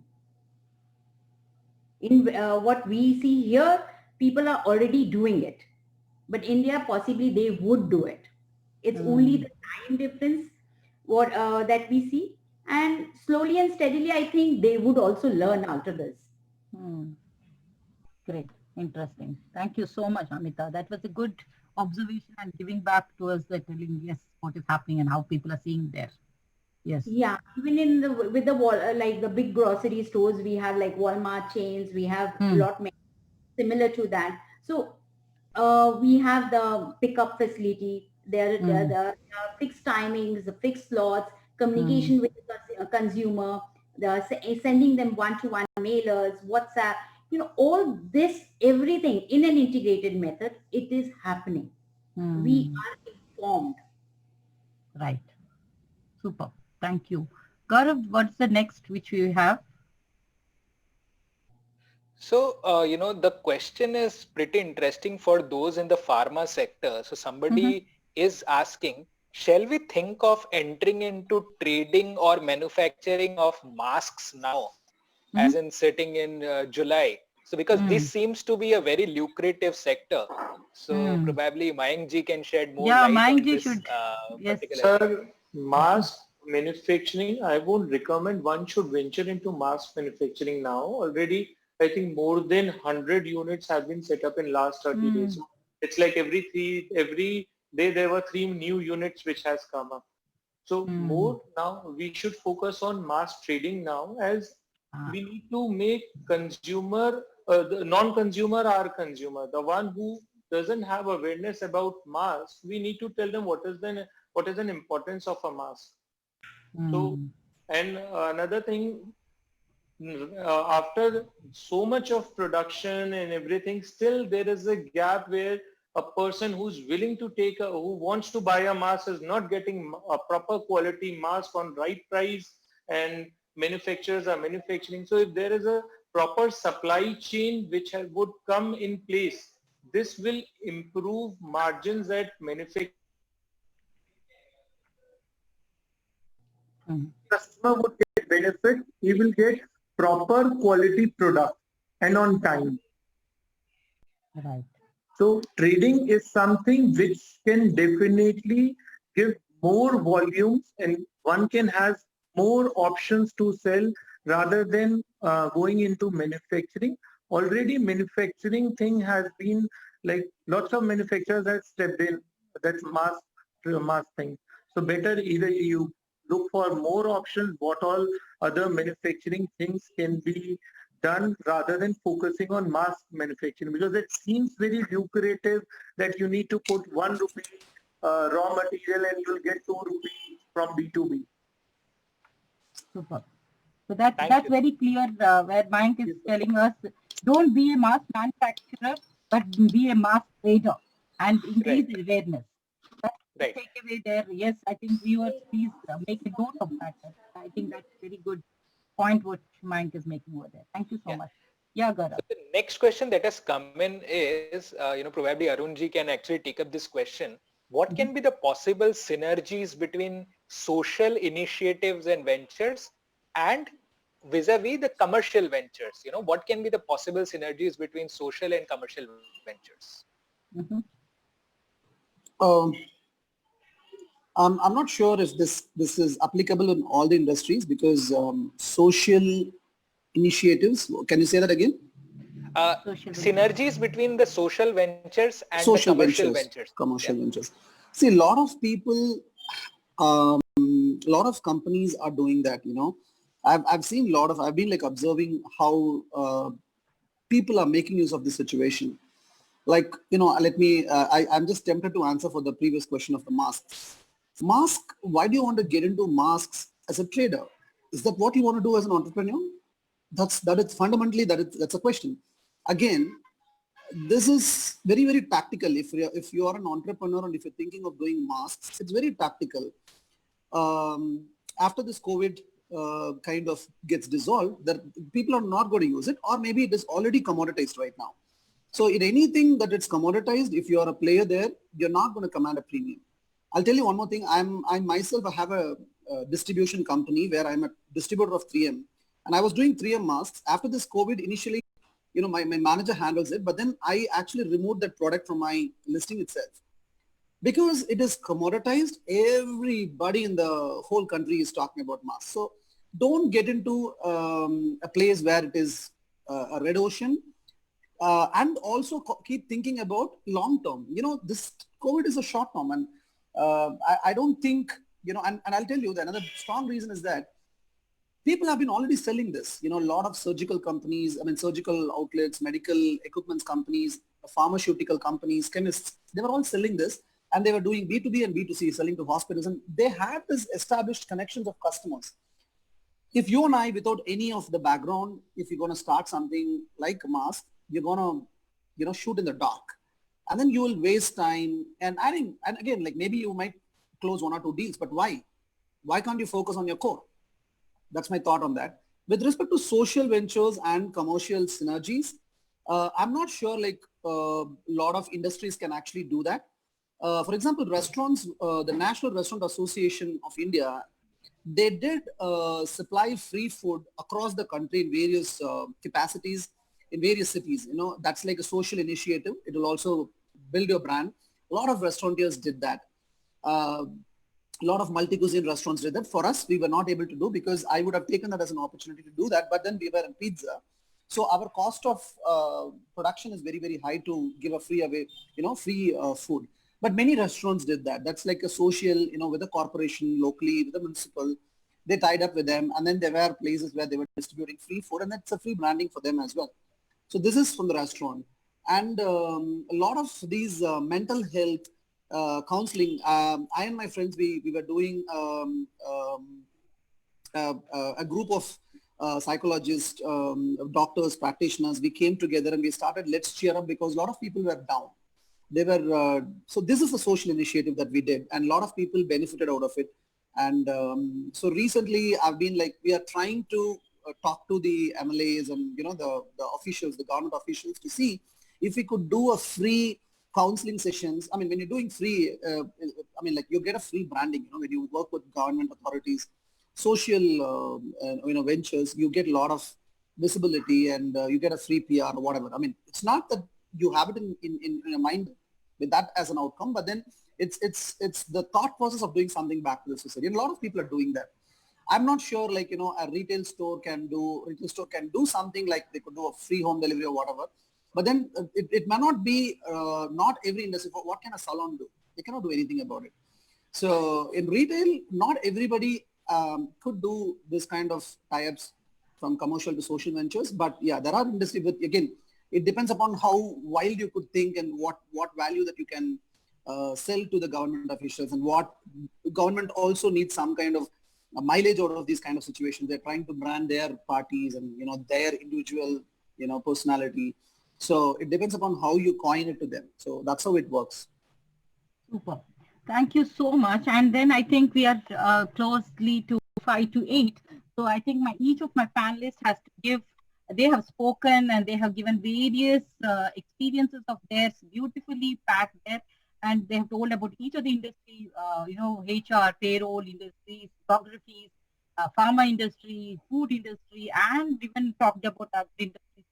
In what we see here, people are already doing it. But India, possibly they would do it. It's only the time difference what that we see. And slowly and steadily, I think they would also learn out of this. Great, interesting. Thank you so much, Amita. That was a good observation and giving back to us, that telling yes what is happening and how people are seeing there. Yes. Yeah, even in the with the wall like the big grocery stores, we have like Walmart chains. We have a lot many similar to that. So we have the pickup facility. The fixed timings, the fixed slots, communication with the consumer, sending them one-to-one mailers, WhatsApp. All this, everything in an integrated method, it is happening. We are informed. Right. Super. Thank you. Gaurav, what's the next which we have? So, the question is pretty interesting for those in the pharma sector. So somebody is asking, shall we think of entering into trading or manufacturing of masks now, as in sitting in July? So because this seems to be a very lucrative sector. So probably Mayank ji can shed more Yeah, light Mayank on ji this should. Yes. particular. Sir, mask manufacturing, I would recommend one should venture into mask manufacturing now. Already, I think more than 100 units have been set up in last 30 days. It's like every day there were 3 new units which has come up. So more now we should focus on mass trading now, as we need to make consumer, the non-consumer our consumer. The one who doesn't have awareness about mask, we need to tell them what is an importance of a mask. So, and another thing, after so much of production and everything, still there is a gap where a person who's willing to who wants to buy a mask is not getting a proper quality mask on right price, and manufacturers are manufacturing. So if there is a proper supply chain which would come in place, this will improve margins at manufacturing. Customer would get benefit, he will get proper quality product and on time. Right. So trading is something which can definitely give more volumes, and one can have more options to sell rather than going into manufacturing. Already manufacturing thing has been like lots of manufacturers have stepped in, that's mass thing. So better either you look for more options, what all other manufacturing things can be done rather than focusing on mass manufacturing, because it seems very lucrative that you need to put 1 rupee raw material and you'll get 2 rupees from B2B. Super. So that's very clear where Mayank is telling us, don't be a mass manufacturer, but be a mass trader and increase awareness. That's the takeaway there. Yes, I think viewers, please make a note of that. I think that's very good. point which Mayank is making over there. Thank you so much. Yeah, Gaurav. So the next question that has come in is, probably Arunji can actually take up this question. What can be the possible synergies between social initiatives and ventures and vis-a-vis the commercial ventures? What can be the possible synergies between social and commercial ventures? Mhm. I'm not sure if this is applicable in all the industries because social initiatives, can you say that again? Social Synergies between the social ventures and Social the commercial ventures, ventures. commercial ventures. See, a lot of people, a lot of companies are doing that, I've seen I've been like observing how people are making use of this situation. Like, I'm just tempted to answer for the previous question of the masks. Why do you want to get into masks as a trader? Is that what you want to do as an entrepreneur? That's a question. Again, this is very, very tactical. If you are an entrepreneur and if you're thinking of doing masks, it's very tactical. After this COVID kind of gets dissolved, that people are not going to use it, or maybe it is already commoditized right now. So in anything that it's commoditized, if you are a player there, you're not going to command a premium. I'll tell you one more thing. I myself have a distribution company where I'm a distributor of 3M, and I was doing 3M masks. After this COVID, initially, my manager handles it, but then I actually removed that product from my listing itself. Because it is commoditized, everybody in the whole country is talking about masks. So don't get into a place where it is a red ocean. And also keep thinking about long term. This COVID is a short term, and I don't think, and I'll tell you that another strong reason is that people have been already selling this. A lot of surgical companies, surgical outlets, medical equipment companies, pharmaceutical companies, chemists, they were all selling this, and they were doing B2B and B2C, selling to hospitals, and they had this established connections of customers. If you and I, without any of the background, if you're going to start something like a mask, you're going to, shoot in the dark, and then you will waste time. And again, like maybe you might close 1 or 2 deals, but why? Why can't you focus on your core? That's my thought on that. With respect to social ventures and commercial synergies, I'm not sure like a lot of industries can actually do that. For example, restaurants, the National Restaurant Association of India, they did supply free food across the country in various capacities in various cities. That's like a social initiative. It will also build your brand. A lot of restaurateurs did that. A lot of multi-cuisine restaurants did that. For us, we were not able to do because I would have taken that as an opportunity to do that, but then we were in pizza. So our cost of production is very, very high to give a free away, free food. But many restaurants did that. That's like a social, with a corporation locally, with a municipal, they tied up with them. And then there were places where they were distributing free food, and that's a free branding for them as well. So this is from the restaurant. And a lot of these mental health counseling, I and my friends, we were doing a group of psychologists, doctors, practitioners. We came together and we started Let's Cheer Up because a lot of people were down. They were, so this is a social initiative that we did, and a lot of people benefited out of it. And so recently I've been like, we are trying to talk to the MLAs and, the officials, the government officials, to see if we could do a free counseling sessions. When you're doing free, like you get a free branding, when you work with government authorities, social, ventures, you get a lot of visibility and you get a free PR or whatever. It's not that you have it in your mind with that as an outcome, but then it's the thought process of doing something back to the society. And a lot of people are doing that. I'm not sure, like, a retail store can do something like they could do a free home delivery or whatever. But then it may not be, not every industry. What can a salon do? They cannot do anything about it. So in retail, not everybody could do this kind of tie-ups from commercial to social ventures. But yeah, there are industries, but again, it depends upon how wild you could think and what value that you can sell to the government officials, and what government also needs some kind of mileage out of these kind of situations. They're trying to brand their parties and, their individual, personality. So it depends upon how you coin it to them. So that's how it works. Super. Thank you so much. And then I think we are closely to 5 to 8. So I think each of my panelists has to give, they have spoken and they have given various experiences of theirs, beautifully packed there, and they have told about each of the industry, HR, payroll industries, geographies, pharma industry, food industry, and even talked about other industries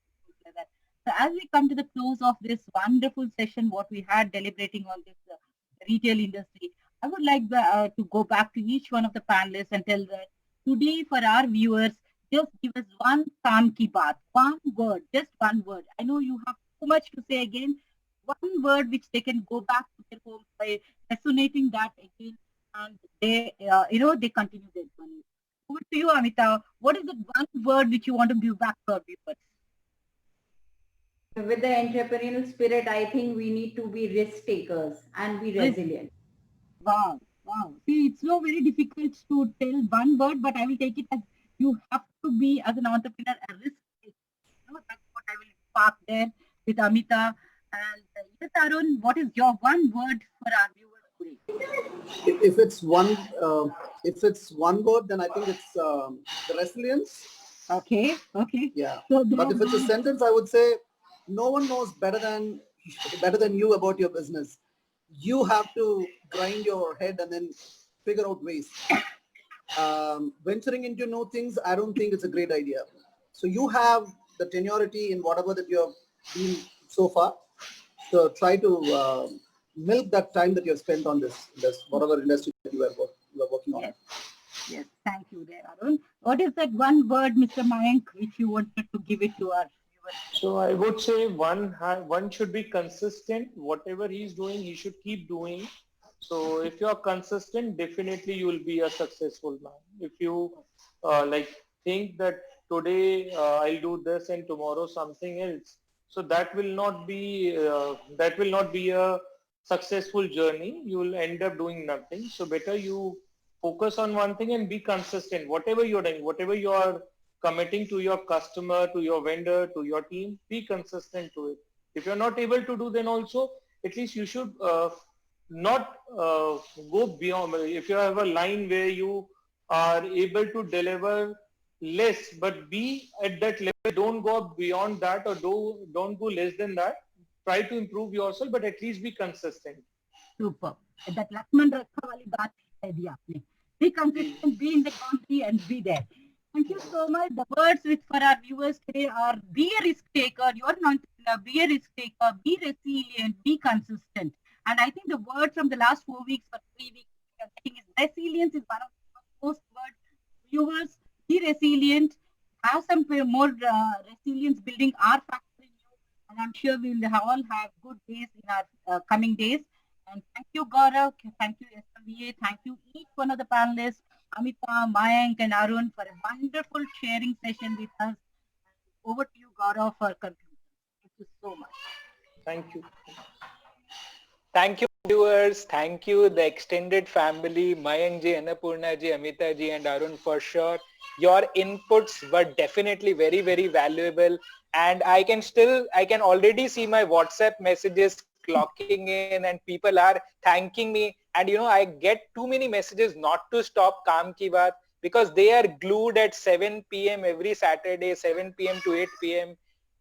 like that. So as we come to the close of this wonderful session, what we had deliberating on this retail industry, I would like to go back to each one of the panelists and tell that today for our viewers, just give us one Kaam Ki Baat, one word, just one word. I know you have so much to say again. One word which they can go back to their home by resonating that again, and they, they continue their journey. Over to you, Amita. What is the one word which you want to give back to our viewers? With the entrepreneurial spirit, I think we need to be risk takers and be resilient. Wow, wow. See, it's so very difficult to tell one word, but I will take it as you have to be, as an entrepreneur, a risk taker. That's what I will park there with Amita. And yes, Arun, what is your one word for our viewers today? If it's one word, then I think it's the resilience. Okay, okay. Yeah. So But if it's a sentence, I would say no one knows better than you about your business. You have to grind your head and then figure out ways. Venturing into new things, I don't think it's a great idea. So you have the tenuity in whatever that you have been so far. So try to milk that time that you have spent on this whatever industry that you are working on. Yes. Yes, thank you there, Arun. What is that one word, Mr. Mayank, which you wanted to give it to our viewers? So I would say one should be consistent. Whatever he's doing, he should keep doing. So if you are consistent, definitely you will be a successful man. If you think that today I'll do this and tomorrow something else, so that will not be a successful journey. You will end up doing nothing. So better you focus on one thing and be consistent. Whatever you're doing, whatever you are committing to your customer, to your vendor, to your team, be consistent to it. If you're not able to do, then also at least you should not go beyond. If you have a line where you are able to deliver less, but be at that level, don't go beyond that, or don't go less than that. Try to improve yourself, but at least be consistent. Super. That Lakshman Rekha wali baat hai di aapne. Be consistent, be in the country, and be there. Thank you so much. The words for our viewers today are: be a risk taker. You are an entrepreneur. Be a risk taker. Be resilient. Be consistent. And I think the word from the last 4 weeks or 3 weeks, I think is resilience is one of the most words. Viewers, be resilient. Have some more resilience building our factor in you. And I'm sure we will all have good days in our coming days. And thank you, Gaurav. Thank you, SMBA. Thank you, each one of the panelists, Amita, Mayank, and Arun, for a wonderful sharing session with us. Over to you, Gaurav, for conclusion. Thank you so much. Thank you. Thank you, viewers. Thank you, the extended family, Mayank ji, Annapurna ji, Amita ji, and Arun, for sure. Your inputs were definitely very, very valuable. And I can already see my WhatsApp messages clocking in, and people are thanking me. And I get too many messages not to stop Kaam Ki Baat, because they are glued at 7 p.m. every Saturday, 7 p.m. to 8 p.m.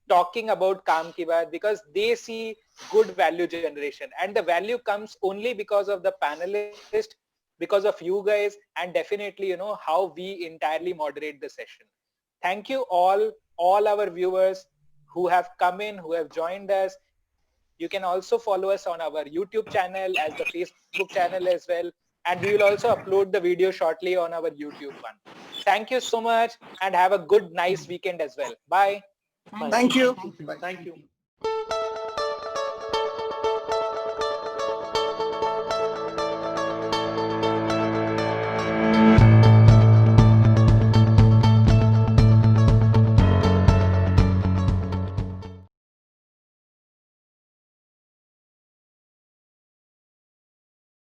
talking about Kaam Ki Baat, because they see good value generation, and the value comes only because of the panelists, because of you guys, and definitely how we entirely moderate the session. Thank you all our viewers who have come in, who have joined us. You can also follow us on our YouTube channel, as the Facebook channel as well, and we will also upload the video shortly on our YouTube one. Thank you so much, and have a good, nice weekend as well. Bye. Thank you. Thank you.